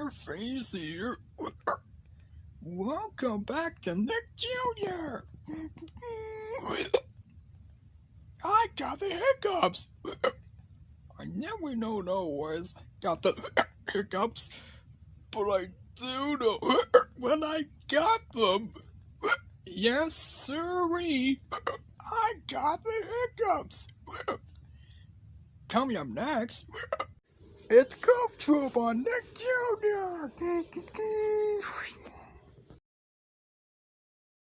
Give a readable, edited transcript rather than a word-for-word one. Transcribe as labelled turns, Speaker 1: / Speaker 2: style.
Speaker 1: Face here. Welcome back to Nick Jr. I got the hiccups. I never know always got the hiccups, but I do know when I got them. Yes, sirree. I got the hiccups. Coming up next, it's Goof Troop on Nick Jr.